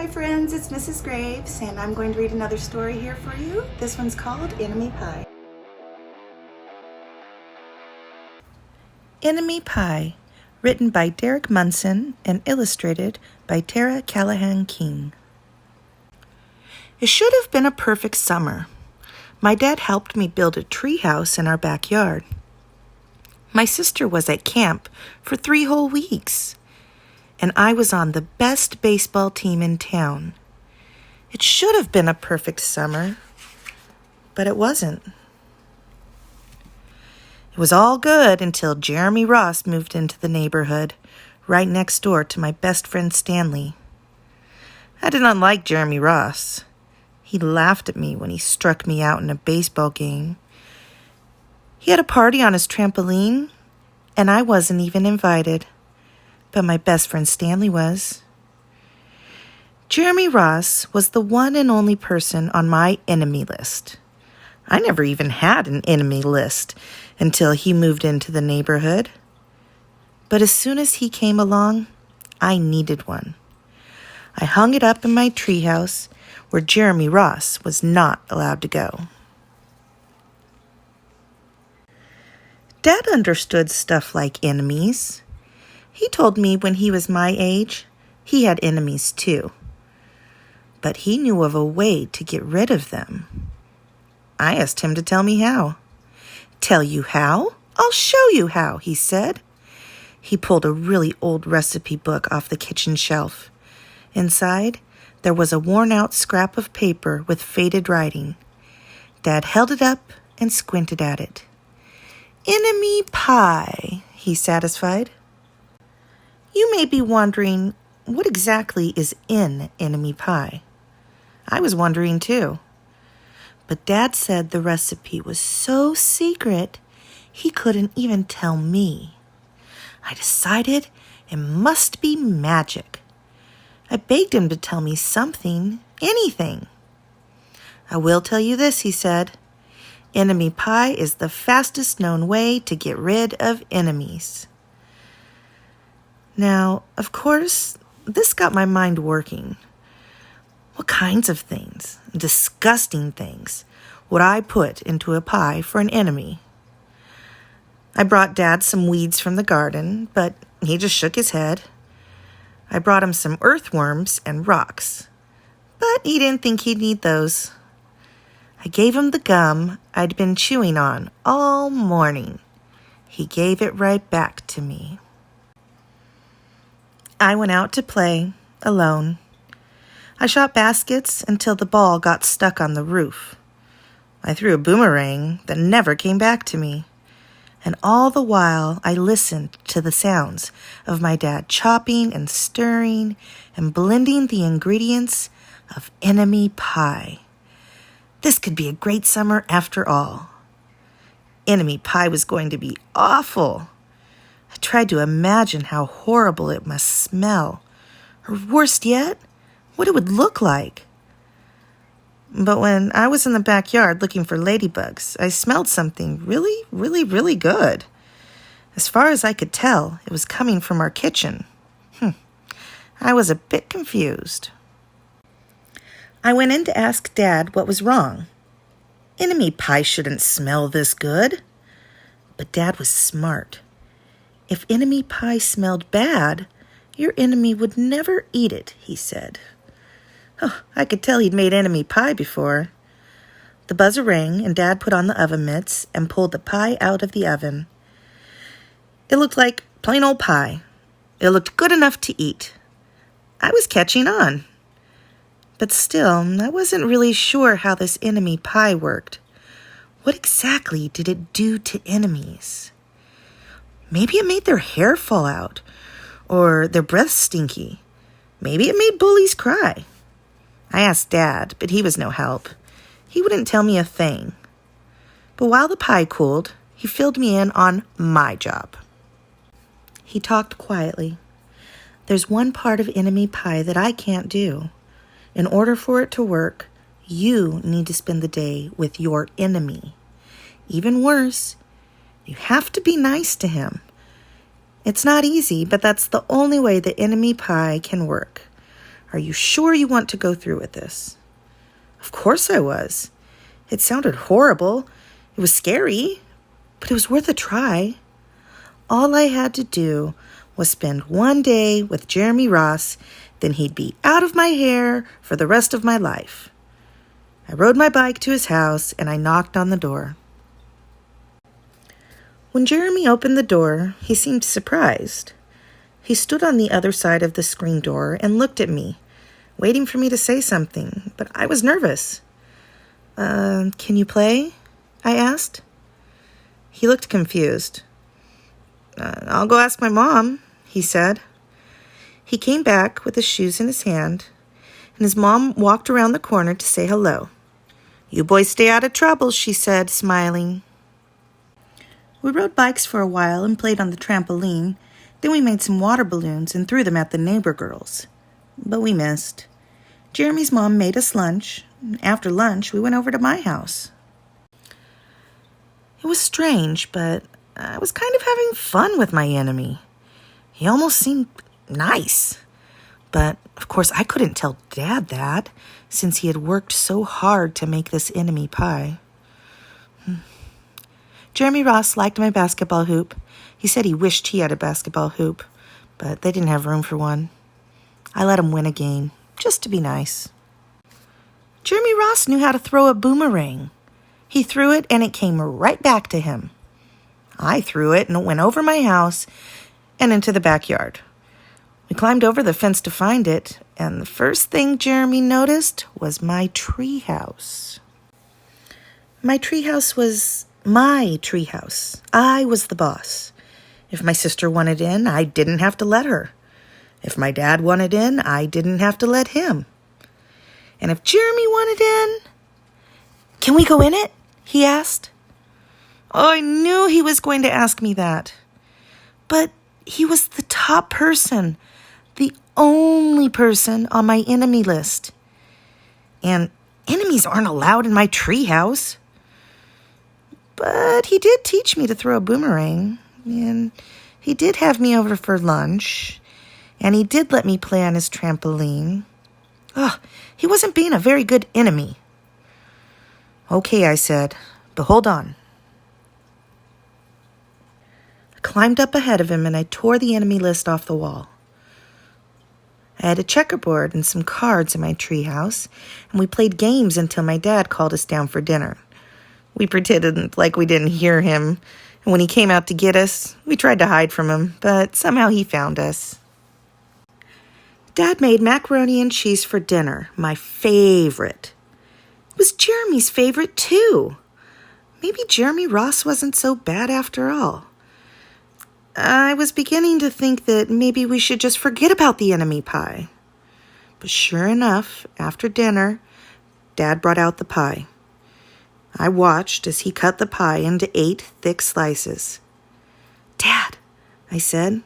Hi friends, it's Mrs. Graves, and I'm going to read another story here for you. This one's called Enemy Pie. Enemy Pie, written by Derek Munson and illustrated by Tara Callahan King. It should have been a perfect summer. My dad helped me build a tree house in our backyard. My sister was at camp for 3 whole weeks, and I was on the best baseball team in town. It should have been a perfect summer, but it wasn't. It was all good until Jeremy Ross moved into the neighborhood, right next door to my best friend Stanley. I did not like Jeremy Ross. He laughed at me when he struck me out in a baseball game. He had a party on his trampoline, and I wasn't even invited. But my best friend Stanley was. Jeremy Ross was the one and only person on my enemy list. I never even had an enemy list until he moved into the neighborhood. But as soon as he came along, I needed one. I hung it up in my treehouse where Jeremy Ross was not allowed to go. Dad understood stuff like enemies. He told me when he was my age, he had enemies too. But he knew of a way to get rid of them. I asked him to tell me how. "Tell you how? I'll show you how," he said. He pulled a really old recipe book off the kitchen shelf. Inside, there was a worn-out scrap of paper with faded writing. Dad held it up and squinted at it. "Enemy pie," he satisfied. You may be wondering, what exactly is in enemy pie? I was wondering too. But Dad said the recipe was so secret, he couldn't even tell me. I decided it must be magic. I begged him to tell me something, anything. "I will tell you this," he said. "Enemy pie is the fastest known way to get rid of enemies." Now, of course, this got my mind working. What kinds of things, disgusting things, would I put into a pie for an enemy? I brought Dad some weeds from the garden, but he just shook his head. I brought him some earthworms and rocks, but he didn't think he'd need those. I gave him the gum I'd been chewing on all morning. He gave it right back to me. I went out to play, alone. I shot baskets until the ball got stuck on the roof. I threw a boomerang that never came back to me. And all the while, I listened to the sounds of my dad chopping and stirring and blending the ingredients of enemy pie. This could be a great summer after all. Enemy pie was going to be awful. I tried to imagine how horrible it must smell, or worse yet, what it would look like. But when I was in the backyard looking for ladybugs, I smelled something really, really, really good. As far as I could tell, it was coming from our kitchen. I was a bit confused. I went in to ask Dad what was wrong. Enemy pie shouldn't smell this good. But Dad was smart. If enemy pie smelled bad, your enemy would never eat it, he said. Oh, I could tell he'd made enemy pie before. The buzzer rang, and Dad put on the oven mitts and pulled the pie out of the oven. It looked like plain old pie. It looked good enough to eat. I was catching on. But still, I wasn't really sure how this enemy pie worked. What exactly did it do to enemies? Maybe it made their hair fall out, or their breath stinky. Maybe it made bullies cry. I asked Dad, but he was no help. He wouldn't tell me a thing. But while the pie cooled, he filled me in on my job. He talked quietly. "There's one part of enemy pie that I can't do. In order for it to work, you need to spend the day with your enemy. Even worse, you have to be nice to him. It's not easy, but that's the only way the enemy pie can work. Are you sure you want to go through with this?" Of course I was. It sounded horrible. It was scary, but it was worth a try. All I had to do was spend one day with Jeremy Ross, then he'd be out of my hair for the rest of my life. I rode my bike to his house and I knocked on the door. When Jeremy opened the door, he seemed surprised. He stood on the other side of the screen door and looked at me, waiting for me to say something, but I was nervous. Can you play?" I asked. He looked confused. "I'll go ask my mom," he said. He came back with his shoes in his hand, and his mom walked around the corner to say hello. "You boys stay out of trouble," she said, smiling. We rode bikes for a while and played on the trampoline. Then we made some water balloons and threw them at the neighbor girls. But we missed. Jeremy's mom made us lunch. After lunch, we went over to my house. It was strange, but I was kind of having fun with my enemy. He almost seemed nice. But, of course, I couldn't tell Dad that, since he had worked so hard to make this enemy pie. Jeremy Ross liked my basketball hoop. He said he wished he had a basketball hoop, but they didn't have room for one. I let him win a game, just to be nice. Jeremy Ross knew how to throw a boomerang. He threw it and it came right back to him. I threw it and it went over my house and into the backyard. We climbed over the fence to find it, and the first thing Jeremy noticed was my treehouse. My treehouse was my treehouse. I was the boss. If my sister wanted in, I didn't have to let her. If my dad wanted in, I didn't have to let him. And if Jeremy wanted in, "Can we go in it?" he asked. Oh, I knew he was going to ask me that. But he was the top person, the only person on my enemy list. And enemies aren't allowed in my treehouse. But he did teach me to throw a boomerang, and he did have me over for lunch, and he did let me play on his trampoline. He wasn't being a very good enemy. "Okay," I said, "but hold on." I climbed up ahead of him and I tore the enemy list off the wall. I had a checkerboard and some cards in my treehouse, and we played games until my dad called us down for dinner. We pretended like we didn't hear him, and when he came out to get us, we tried to hide from him, but somehow he found us. Dad made macaroni and cheese for dinner, my favorite. It was Jeremy's favorite, too. Maybe Jeremy Ross wasn't so bad after all. I was beginning to think that maybe we should just forget about the enemy pie. But sure enough, after dinner, Dad brought out the pie. I watched as he cut the pie into 8 thick slices. "Dad," I said,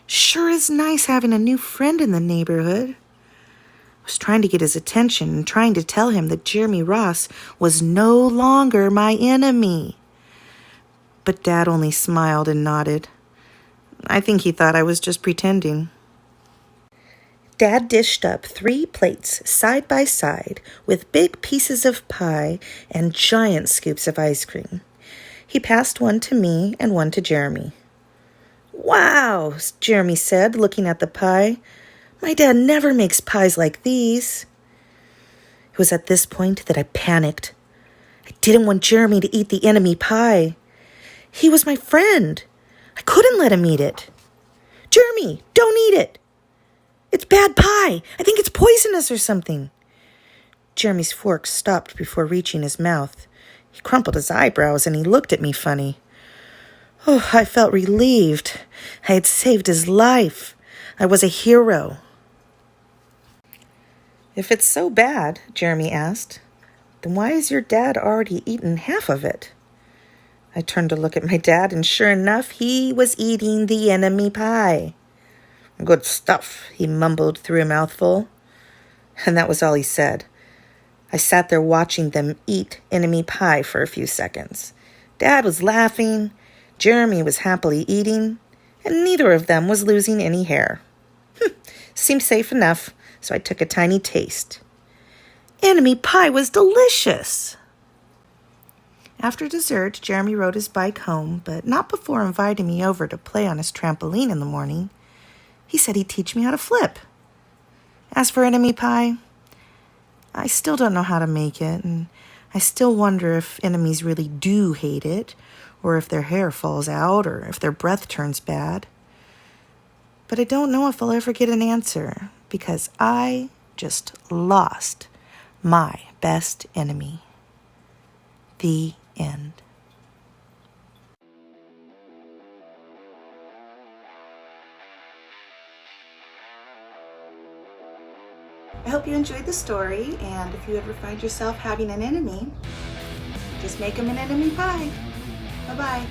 "sure is nice having a new friend in the neighborhood." I was trying to get his attention and trying to tell him that Jeremy Ross was no longer my enemy. But Dad only smiled and nodded. I think he thought I was just pretending. Dad dished up 3 plates side by side with big pieces of pie and giant scoops of ice cream. He passed one to me and one to Jeremy. "Wow," Jeremy said, looking at the pie. "My dad never makes pies like these." It was at this point that I panicked. I didn't want Jeremy to eat the enemy pie. He was my friend. I couldn't let him eat it. "Jeremy, don't eat it. It's bad pie. I think it's poisonous or something." Jeremy's fork stopped before reaching his mouth. He crumpled his eyebrows and he looked at me funny. I felt relieved. I had saved his life. I was a hero. "If it's so bad," Jeremy asked, "then why has your dad already eaten half of it?" I turned to look at my dad, and sure enough, he was eating the enemy pie. "Good stuff," he mumbled through a mouthful. And that was all he said. I sat there watching them eat enemy pie for a few seconds. Dad was laughing, Jeremy was happily eating, and neither of them was losing any hair. Seemed safe enough. so I took a tiny taste. Enemy pie was delicious! After dessert, Jeremy rode his bike home, but not before inviting me over to play on his trampoline in the morning. He said he'd teach me how to flip. As for enemy pie, I still don't know how to make it, and I still wonder if enemies really do hate it, or if their hair falls out, or if their breath turns bad. But I don't know if I'll ever get an answer, because I just lost my best enemy. The end. I hope you enjoyed the story, and if you ever find yourself having an enemy, just make them an enemy pie. Bye-bye.